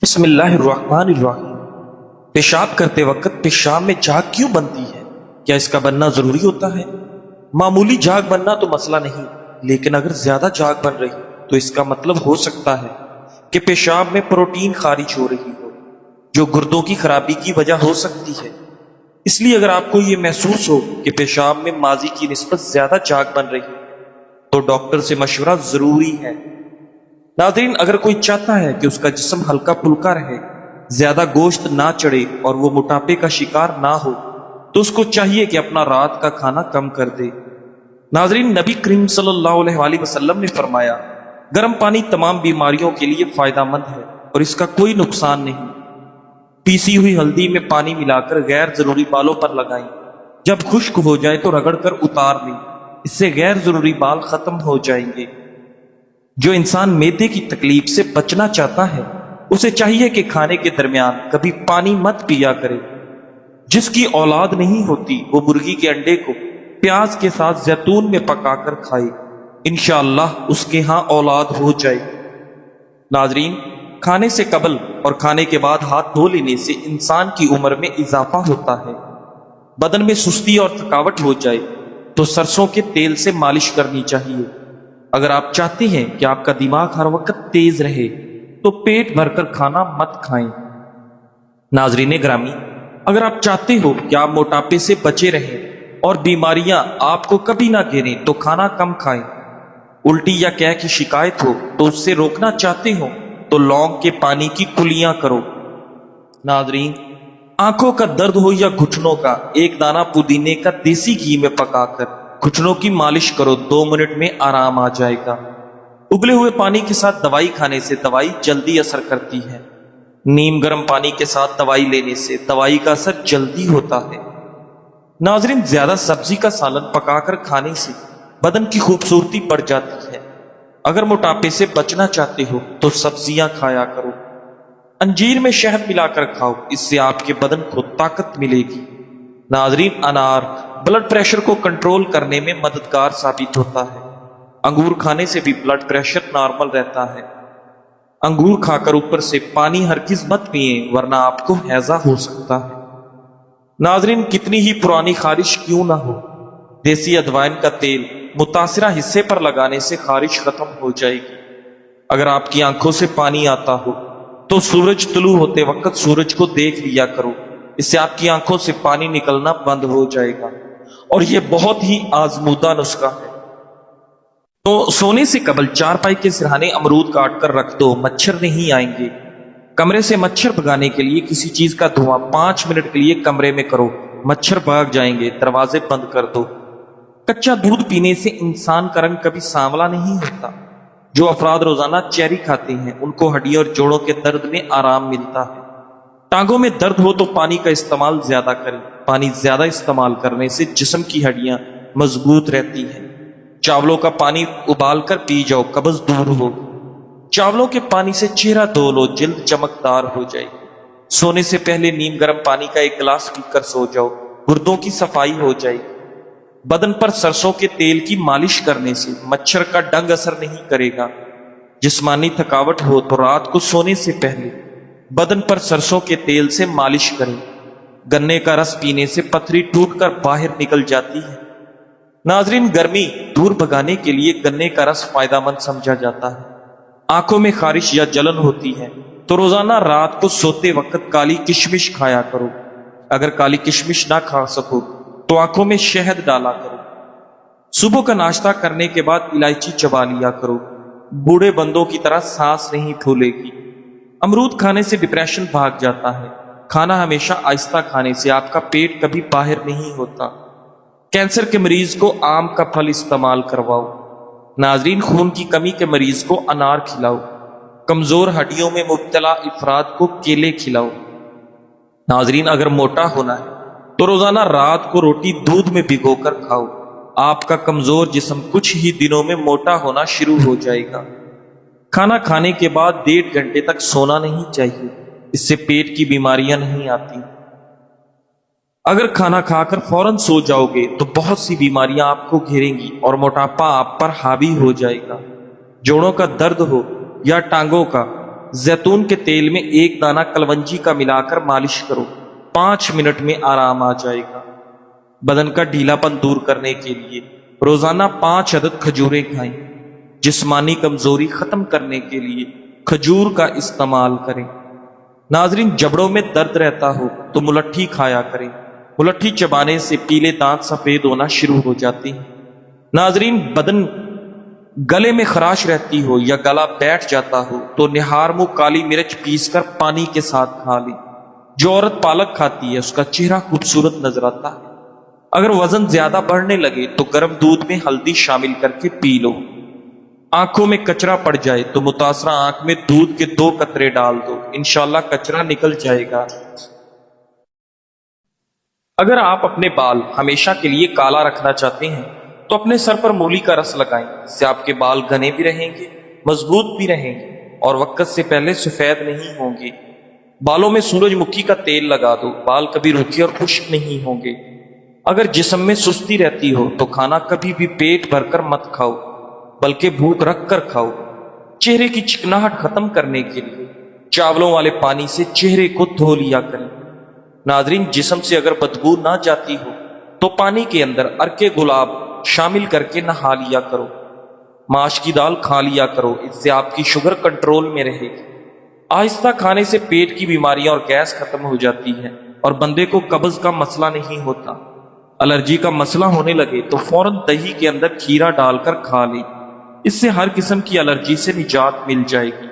بسم اللہ الرحمن الرحیم۔ پیشاب کرتے وقت پیشاب میں جھاگ کیوں بنتی ہے؟ کیا اس کا بننا ضروری ہوتا ہے؟ معمولی جھاگ بننا تو مسئلہ نہیں، لیکن اگر زیادہ جھاگ بن رہی تو اس کا مطلب ہو سکتا ہے کہ پیشاب میں پروٹین خارج ہو رہی ہو، جو گردوں کی خرابی کی وجہ ہو سکتی ہے۔ اس لیے اگر آپ کو یہ محسوس ہو کہ پیشاب میں ماضی کی نسبت زیادہ جھاگ بن رہی ہے تو ڈاکٹر سے مشورہ ضروری ہے۔ ناظرین، اگر کوئی چاہتا ہے کہ اس کا جسم ہلکا پھلکا رہے، زیادہ گوشت نہ چڑھے اور وہ موٹاپے کا شکار نہ ہو، تو اس کو چاہیے کہ اپنا رات کا کھانا کم کر دے۔ ناظرین، نبی کریم صلی اللہ علیہ وآلہ وسلم نے فرمایا، گرم پانی تمام بیماریوں کے لیے فائدہ مند ہے اور اس کا کوئی نقصان نہیں۔ پیسی ہوئی ہلدی میں پانی ملا کر غیر ضروری بالوں پر لگائیں، جب خشک ہو جائے تو رگڑ کر اتار لیں، اس سے غیر ضروری بال ختم ہو جائیں گے۔ جو انسان معدے کی تکلیف سے بچنا چاہتا ہے اسے چاہیے کہ کھانے کے درمیان کبھی پانی مت پیا کرے۔ جس کی اولاد نہیں ہوتی وہ مرغی کے انڈے کو پیاز کے ساتھ زیتون میں پکا کر کھائے، انشاءاللہ اس کے ہاں اولاد ہو جائے۔ ناظرین، کھانے سے قبل اور کھانے کے بعد ہاتھ دھو لینے سے انسان کی عمر میں اضافہ ہوتا ہے۔ بدن میں سستی اور تھکاوٹ ہو جائے تو سرسوں کے تیل سے مالش کرنی چاہیے۔ اگر آپ چاہتے ہیں کہ آپ کا دماغ ہر وقت تیز رہے تو پیٹ بھر کر کھانا مت کھائیں۔ ناظرین گرامی، اگر آپ چاہتے ہو کہ آپ موٹاپے سے بچے رہیں اور بیماریاں آپ کو کبھی نہ گھیریں تو کھانا کم کھائیں۔ الٹی یا قے کی شکایت ہو تو اس سے روکنا چاہتے ہو تو لونگ کے پانی کی کلیاں کرو۔ ناظرین، آنکھوں کا درد ہو یا گھٹنوں کا، ایک دانہ پودینے کا دیسی گھی میں پکا کر گھٹنوں کی مالش کرو، 2 منٹ میں آرام آ جائے گا۔ ابلے ہوئے پانی کے ساتھ دوائی کھانے سے دوائی جلدی اثر کرتی ہے۔ نیم گرم پانی کے ساتھ دوائی لینے سے دوائی کا اثر جلدی ہوتا ہے۔ ناظرین، زیادہ سبزی کا سالن پکا کر کھانے سے بدن کی خوبصورتی بڑھ جاتی ہے۔ اگر موٹاپے سے بچنا چاہتے ہو تو سبزیاں کھایا کرو۔ انجیر میں شہد ملا کر کھاؤ، اس سے آپ کے بدن کو طاقت ملے گی۔ ناظرین، انار بلڈ پریشر کو کنٹرول کرنے میں مددگار ثابت ہوتا ہے۔ انگور کھانے سے بھی بلڈ پریشر نارمل رہتا ہے۔ انگور کھا کر اوپر سے پانی ہرگز مت پئیں ورنہ آپ کو ہیضہ ہو سکتا ہے۔ ناظرین، کتنی ہی پرانی خارش کیوں نہ ہو، دیسی اجوائن کا تیل متاثرہ حصے پر لگانے سے خارش ختم ہو جائے گی۔ اگر آپ کی آنکھوں سے پانی آتا ہو تو سورج طلوع ہوتے وقت سورج کو دیکھ لیا کرو، اس سے آپ کی آنکھوں سے پانی نکلنا بند ہو جائے گا، اور یہ بہت ہی آزمودہ نسخہ ہے۔ تو سونے سے قبل چارپائی کے سرہانے امرود کاٹ کر رکھ دو، مچھر نہیں آئیں گے۔ کمرے سے مچھر بھگانے کے لیے کسی چیز کا دھواں 5 منٹ کے لیے کمرے میں کرو، مچھر بھاگ جائیں گے۔ دروازے بند کر دو۔ کچا دودھ پینے سے انسان کا رنگ کبھی سانولا نہیں ہوتا۔ جو افراد روزانہ چیری کھاتے ہیں ان کو ہڈیوں اور جوڑوں کے درد میں آرام ملتا ہے۔ ٹانگوں میں درد ہو تو پانی کا استعمال زیادہ کریں۔ پانی زیادہ استعمال کرنے سے جسم کی ہڈیاں مضبوط رہتی ہیں۔ چاولوں کا پانی ابال کر پی جاؤ، قبض دور ہو۔ چاولوں کے پانی سے چہرہ دھو لو، جلد چمکدار ہو جائے گی۔ سونے سے پہلے نیم گرم پانی کا 1 گلاس پی کر سو جاؤ، گردوں کی صفائی ہو جائے گی۔ بدن پر سرسوں کے تیل کی مالش کرنے سے مچھر کا ڈنگ اثر نہیں کرے گا۔ جسمانی تھکاوٹ ہو تو رات کو سونے سے پہلے بدن پر سرسوں کے تیل سے مالش کریں۔ گنے کا رس پینے سے پتھری ٹوٹ کر باہر نکل جاتی ہے۔ ناظرین، گرمی دور بھگانے کے لیے گنے کا رس فائدہ مند سمجھا جاتا ہے۔ آنکھوں میں خارش یا جلن ہوتی ہے تو روزانہ رات کو سوتے وقت کالی کشمش کھایا کرو۔ اگر کالی کشمش نہ کھا سکو تو آنکھوں میں شہد ڈالا کرو۔ صبح کا ناشتہ کرنے کے بعد الائچی چبا لیا کرو، بوڑھے بندوں کی طرح سانس نہیں پھولے گی۔ امرود کھانے سے ڈپریشن بھاگ جاتا ہے۔ کھانا ہمیشہ آہستہ کھانے سے آپ کا پیٹ کبھی باہر نہیں ہوتا۔ کینسر کے مریض کو آم کا پھل استعمال کرواؤ۔ ناظرین، خون کی کمی کے مریض کو انار کھلاؤ۔ کمزور ہڈیوں میں مبتلا افراد کو کیلے کھلاؤ۔ ناظرین، اگر موٹا ہونا ہے تو روزانہ رات کو روٹی دودھ میں بھگو کر کھاؤ۔ آپ کا کمزور جسم کچھ ہی دنوں میں موٹا ہونا شروع ہو جائے گا۔ کھانا کھانے کے بعد 1.5 گھنٹے تک سونا نہیں چاہیے، اس سے پیٹ کی بیماریاں نہیں آتی۔ اگر کھانا کھا کر فوراً سو جاؤ گے تو بہت سی بیماریاں آپ کو گھیریں گی اور موٹاپا آپ پر حاوی ہو جائے گا۔ جوڑوں کا درد ہو یا ٹانگوں کا، زیتون کے تیل میں 1 دانہ کلونجی کا ملا کر مالش کرو، 5 منٹ میں آرام آ جائے گا۔ بدن کا ڈھیلا پن دور کرنے کے لیے روزانہ 5 عدد کھجوریں کھائیں۔ جسمانی کمزوری ختم کرنے کے لیے کھجور کا استعمال کریں۔ ناظرین، جبڑوں میں درد رہتا ہو تو ملٹھی کھایا کریں۔ ملٹھی چبانے سے پیلے دانت سفید ہونا شروع ہو جاتے ہیں۔ ناظرین، بدن گلے میں خراش رہتی ہو یا گلا بیٹھ جاتا ہو تو نہار منہ کالی مرچ پیس کر پانی کے ساتھ کھا لیں۔ جو عورت پالک کھاتی ہے اس کا چہرہ خوبصورت نظر آتا ہے۔ اگر وزن زیادہ بڑھنے لگے تو گرم دودھ میں ہلدی شامل کر کے پی لو۔ آنکھوں میں کچرا پڑ جائے تو متاثرہ آنکھ میں دودھ کے 2 قطرے ڈال دو، انشاءاللہ کچرا نکل جائے گا۔ اگر آپ اپنے بال ہمیشہ کے لیے کالا رکھنا چاہتے ہیں تو اپنے سر پر مولی کا رس لگائیں، اس سے آپ کے بال گھنے بھی رہیں گے، مضبوط بھی رہیں گے اور وقت سے پہلے سفید نہیں ہوں گے۔ بالوں میں سورج مکھی کا تیل لگا دو، بال کبھی روکھے اور خشک نہیں ہوں گے۔ اگر جسم میں سستی رہتی ہو تو کھانا کبھی بھی پیٹ بھر کر مت کھاؤ، بلکہ بھوک رکھ کر کھاؤ۔ چہرے کی چکناہٹ ختم کرنے کے لیے چاولوں والے پانی سے چہرے کو دھو لیا کریں۔ ناظرین، جسم سے اگر بدبو نہ جاتی ہو تو پانی کے اندر ارک گلاب شامل کر کے نہا لیا کرو۔ ماش کی دال کھا لیا کرو، اس سے آپ کی شوگر کنٹرول میں رہے گی۔ آہستہ کھانے سے پیٹ کی بیماریاں اور گیس ختم ہو جاتی ہے اور بندے کو قبض کا مسئلہ نہیں ہوتا۔ الرجی کا مسئلہ ہونے لگے تو فوراً دہی کے اندر کھیرا ڈال کر کھا لیں، اس سے ہر قسم کی الرجی سے نجات مل جائے گی۔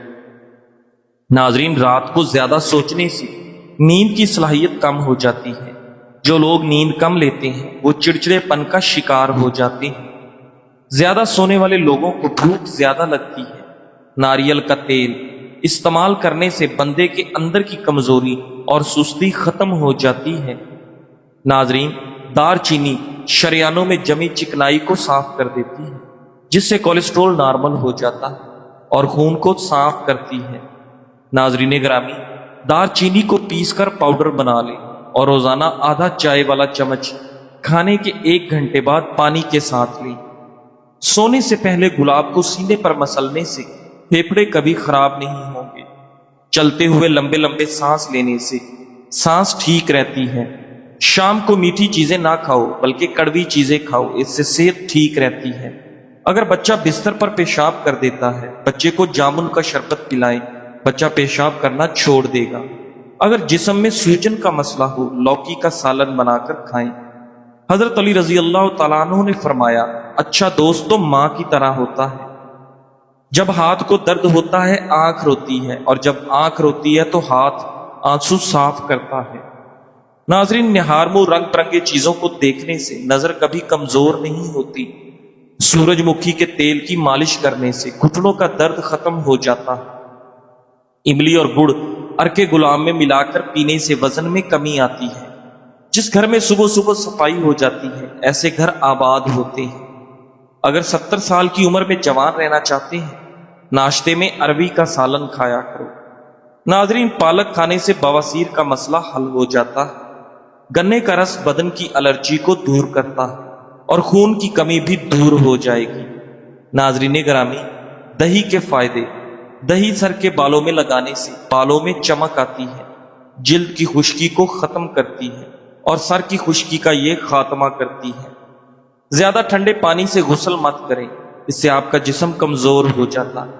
ناظرین، رات کو زیادہ سوچنے سے نیند کی صلاحیت کم ہو جاتی ہے۔ جو لوگ نیند کم لیتے ہیں وہ چڑچڑے پن کا شکار ہو جاتے ہیں۔ زیادہ سونے والے لوگوں کو بھوک زیادہ لگتی ہے۔ ناریل کا تیل استعمال کرنے سے بندے کے اندر کی کمزوری اور سستی ختم ہو جاتی ہے۔ ناظرین، دار چینی شریانوں میں جمی چکنائی کو صاف کر دیتی ہے، جس سے کولیسٹرول نارمل ہو جاتا ہے اور خون کو صاف کرتی ہے۔ ناظرین گرامی، دار چینی کو پیس کر پاؤڈر بنا لیں اور روزانہ آدھا چائے والا چمچ کھانے کے 1 گھنٹے بعد پانی کے ساتھ لیں۔ سونے سے پہلے گلاب کو سینے پر مسلنے سے پھیپھڑے کبھی خراب نہیں ہوں گے۔ چلتے ہوئے لمبے لمبے سانس لینے سے سانس ٹھیک رہتی ہے۔ شام کو میٹھی چیزیں نہ کھاؤ بلکہ کڑوی چیزیں کھاؤ، اس سے صحت ٹھیک رہتی ہے۔ اگر بچہ بستر پر پیشاب کر دیتا ہے، بچے کو جامن کا شربت پلائیں، بچہ پیشاب کرنا چھوڑ دے گا۔ اگر جسم میں سوجن کا مسئلہ ہو، لوکی کا سالن بنا کر کھائیں۔ حضرت علی رضی اللہ تعالیٰ عنہ نے فرمایا، اچھا دوست تو ماں کی طرح ہوتا ہے۔ جب ہاتھ کو درد ہوتا ہے آنکھ روتی ہے، اور جب آنکھ روتی ہے تو ہاتھ آنسو صاف کرتا ہے۔ ناظرین، نہار منہ رنگ برنگے چیزوں کو دیکھنے سے نظر کبھی کمزور نہیں ہوتی۔ سورج مکھی کے تیل کی مالش کرنے سے گھٹنوں کا درد ختم ہو جاتا ہے۔ املی اور گڑ ارک گلاب میں ملا کر پینے سے وزن میں کمی آتی ہے۔ جس گھر میں صبح صبح صفائی ہو جاتی ہے ایسے گھر آباد ہوتے ہیں۔ اگر 70 سال کی عمر میں جوان رہنا چاہتے ہیں، ناشتے میں عربی کا سالن کھایا کرو۔ ناظرین، پالک کھانے سے بواسیر کا مسئلہ حل ہو جاتا ہے۔ گنے کا رس بدن کی الرجی کو دور کرتا ہے اور خون کی کمی بھی دور ہو جائے گی۔ ناظرین گرامی، دہی کے فائدے۔ دہی سر کے بالوں میں لگانے سے بالوں میں چمک آتی ہے، جلد کی خشکی کو ختم کرتی ہے اور سر کی خشکی کا یہ خاتمہ کرتی ہے۔ زیادہ ٹھنڈے پانی سے غسل مت کریں، اس سے آپ کا جسم کمزور ہو جاتا ہے۔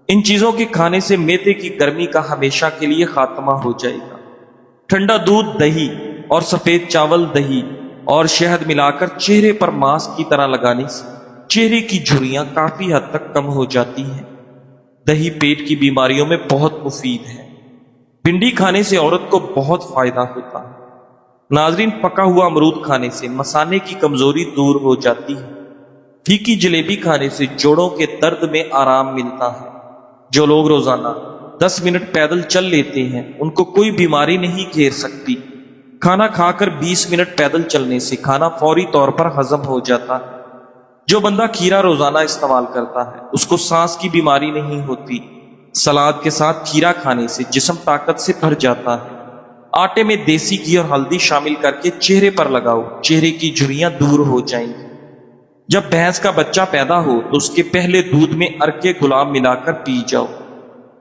ان چیزوں کے کھانے سے معدے کی گرمی کا ہمیشہ کے لیے خاتمہ ہو جائے گا۔ ٹھنڈا دودھ، دہی اور سفید چاول، دہی اور شہد ملا کر چہرے پر ماسک کی طرح لگانے سے چہرے کی جھریاں کافی حد تک کم ہو جاتی ہیں۔ دہی پیٹ کی بیماریوں میں بہت مفید ہے۔ بھنڈی کھانے سے عورت کو بہت فائدہ ہوتا ہے۔ ناظرین، پکا ہوا امرود کھانے سے مثانے کی کمزوری دور ہو جاتی ہے۔ پھیکی جلیبی کھانے سے جوڑوں کے درد میں آرام ملتا ہے۔ جو لوگ روزانہ 10 منٹ پیدل چل لیتے ہیں ان کو کوئی بیماری نہیں گھیر سکتی۔ کھانا کھا کر 20 منٹ پیدل چلنے سے کھانا فوری طور پر ہضم ہو جاتا ہے۔ جو بندہ کھیرا روزانہ استعمال کرتا ہے اس کو سانس کی بیماری نہیں ہوتی۔ سلاد کے ساتھ کھیرا کھانے سے جسم طاقت سے بھر جاتا ہے۔ آٹے میں دیسی گھی اور ہلدی شامل کر کے چہرے پر لگاؤ، چہرے کی جھریاں دور ہو جائیں گی۔ جب بھینس کا بچہ پیدا ہو تو اس کے پہلے دودھ میں ارک گلاب ملا کر پی جاؤ۔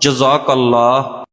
جزاک اللہ.